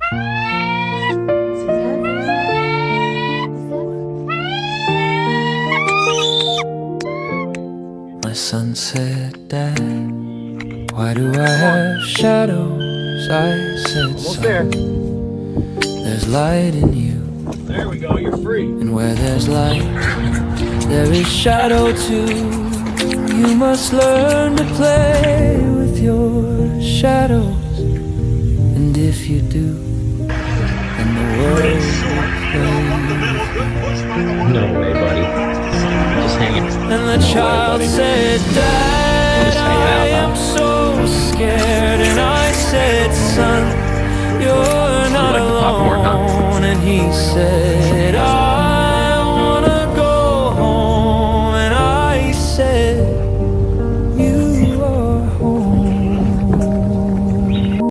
My son said, Dad, why do I have shadows? I said, son, there's light in you. There we go, you're free. And where there's light, there is shadow too. You must learn to play with your shadows. And if you do, then the world will play. No way, buddy. Just hanging. And the child said, Dad, I am so scared. And I said, son, you're not like the popcorn, huh? alone. And he said,